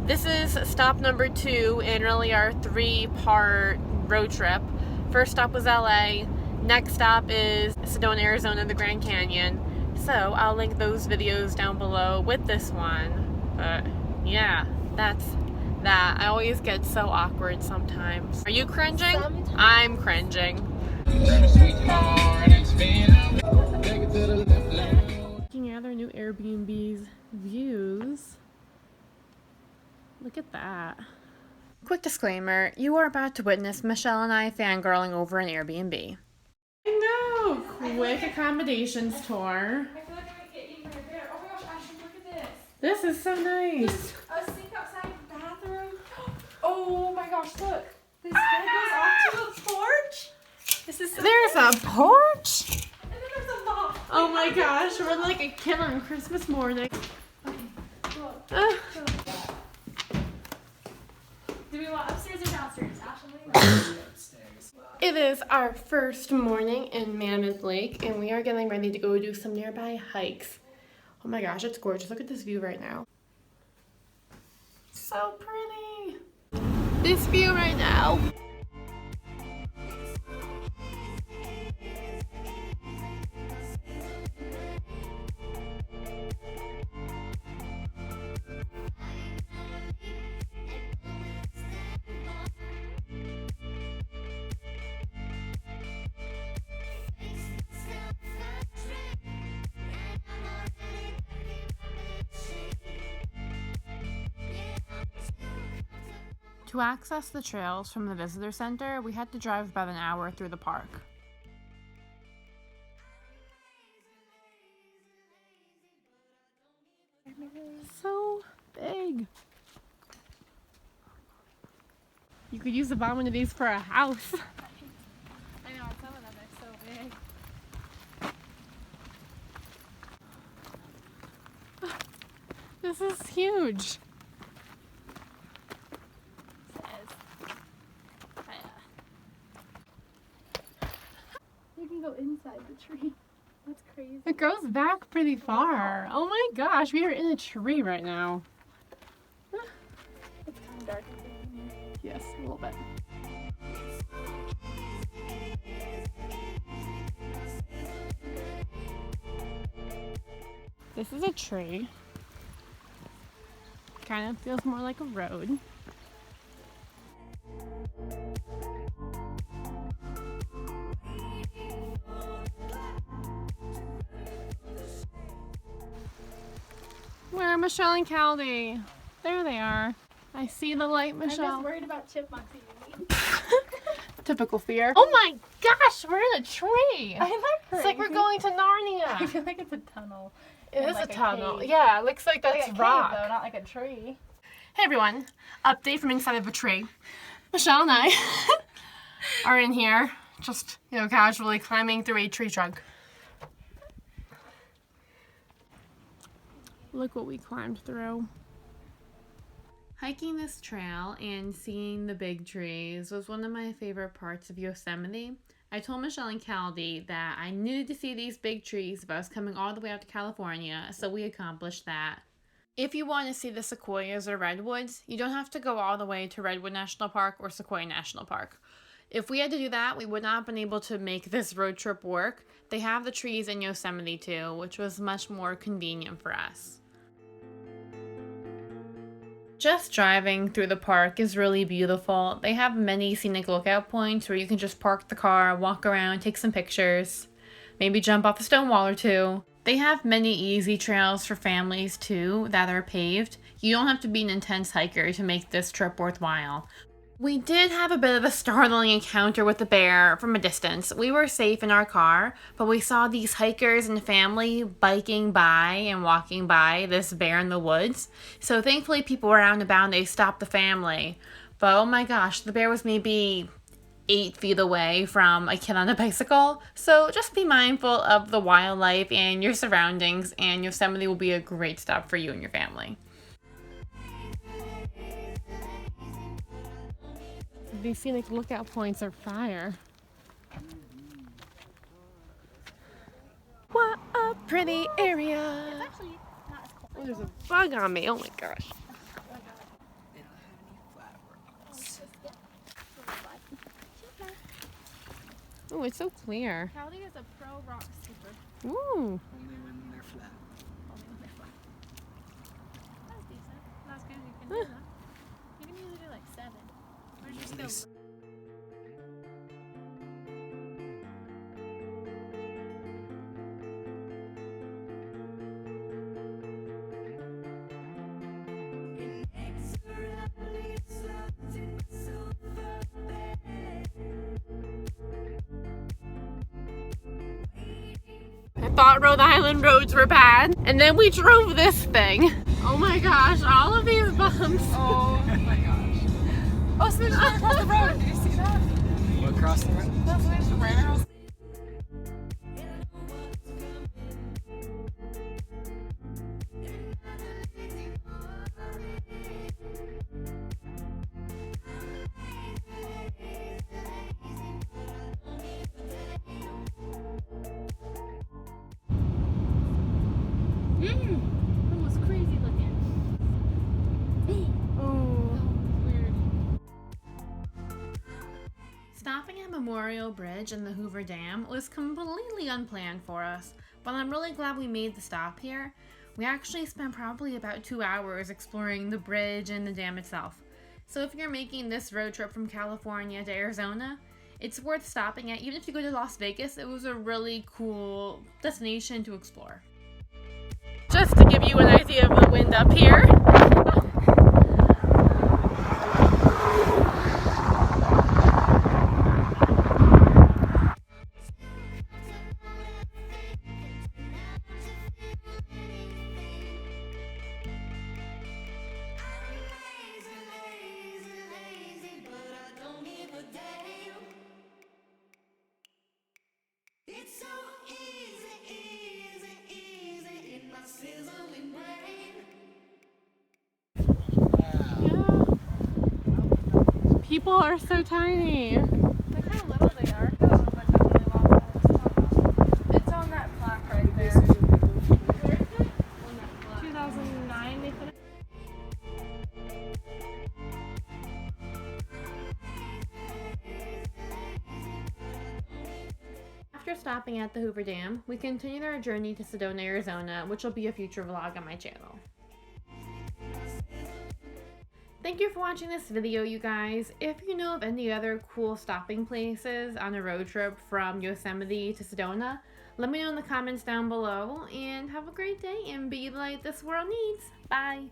This is stop number 2 in really our 3-part road trip. First stop was LA, next stop is Sedona, Arizona, the Grand Canyon. So I'll link those videos down below with this one. But yeah, that's that. I always get so awkward sometimes. Are you cringing? Sometimes. I'm cringing. Looking at our new Airbnb's views. Look at that. Quick disclaimer, you are about to witness Michelle and I fangirling over an Airbnb. I know! Quick accommodations tour. I feel like I might get eaten right there. Oh my gosh, Ashley, look at this. This is so nice. There's a sink outside the bathroom. Oh my gosh, look. This bed goes off to the porch. This is so There's a porch? And then there's a loft. Oh my gosh, we're like a kid on Christmas morning. Okay, look. Do we want upstairs or downstairs, Ashley? It is our first morning in Mammoth Lake, and we are getting ready to go do some nearby hikes. Oh my gosh, it's gorgeous. Look at this view right now. So pretty. This view right now. To access the trails from the visitor center, we had to drive about an hour through the park. So big. You could use the bottom of these for a house. I know, some of them are so big. This is huge. You can go inside the tree. That's crazy. It goes back pretty far. Oh my gosh, we are in a tree right now. It's kind of dark in here. Yes, a little bit. This is a tree. Kind of feels more like a road. Where are Michelle and Caldy? There they are. I see the light, Michelle. I'm just worried about chipmunks eating me. Typical fear. Oh my gosh, we're in a tree. I'm not crazy. It's like we're going to Narnia. I feel like it's a tunnel. It is like a tunnel. cave. Yeah, it looks like that's like a rock. cave, though, not like a tree. Hey everyone, update from inside of a tree. Michelle and I are in here, just, casually climbing through a tree trunk. Look what we climbed through. Hiking this trail and seeing the big trees was one of my favorite parts of Yosemite. I told Michelle and Caldy that I needed to see these big trees if I was coming all the way out to California, so we accomplished that. If you want to see the sequoias or redwoods, you don't have to go all the way to Redwood National Park or Sequoia National Park. If we had to do that, we would not have been able to make this road trip work. They have the trees in Yosemite too, which was much more convenient for us. Just driving through the park is really beautiful. They have many scenic lookout points where you can just park the car, walk around, take some pictures, maybe jump off a stone wall or two. They have many easy trails for families too that are paved. You don't have to be an intense hiker to make this trip worthwhile. We did have a bit of a startling encounter with the bear from a distance. We were safe in our car, but we saw these hikers and family biking by and walking by this bear in the woods. So thankfully people were out and about and they stopped the family. But oh my gosh, the bear was maybe 8 feet away from a kid on a bicycle. So just be mindful of the wildlife and your surroundings, and Yosemite will be a great stop for you and your family. These scenic lookout points are fire. What a pretty area. It's actually not as cold. Oh, there's a bug on me. Oh my gosh. Oh, it's so clear. Callie is a pro rock skipper. Ooh. Only when they're flat. Only when they're flat. That's decent. That's good. You can do that. You can usually do like 7. Or just go. I thought Rhode Island roads were bad, and then we drove this thing. Oh my gosh, all of these bumps. Oh my gosh. Oh, so they just went across the road. Did you see that? What, across the road? That's what they just ran across. That was crazy looking. Oh. Weird. Stopping at Memorial Bridge and the Hoover Dam was completely unplanned for us, but I'm really glad we made the stop here. We actually spent probably about 2 hours exploring the bridge and the dam itself. So if you're making this road trip from California to Arizona, it's worth stopping at. Even if you go to Las Vegas, it was a really cool destination to explore. Just to give you an idea of the wind up here. It's so easy in my sizzling brain. Wow. People are so tiny. Look how little they are. I don't know if I definitely lost that. It's on that plaque right there. Where is it? On that plaque. 2009 they put it. After stopping at the Hoover Dam, we continued our journey to Sedona, Arizona, which will be a future vlog on my channel. Thank you for watching this video, you guys. If you know of any other cool stopping places on a road trip from Yosemite to Sedona, let me know in the comments down below, and have a great day and be the light this world needs. Bye!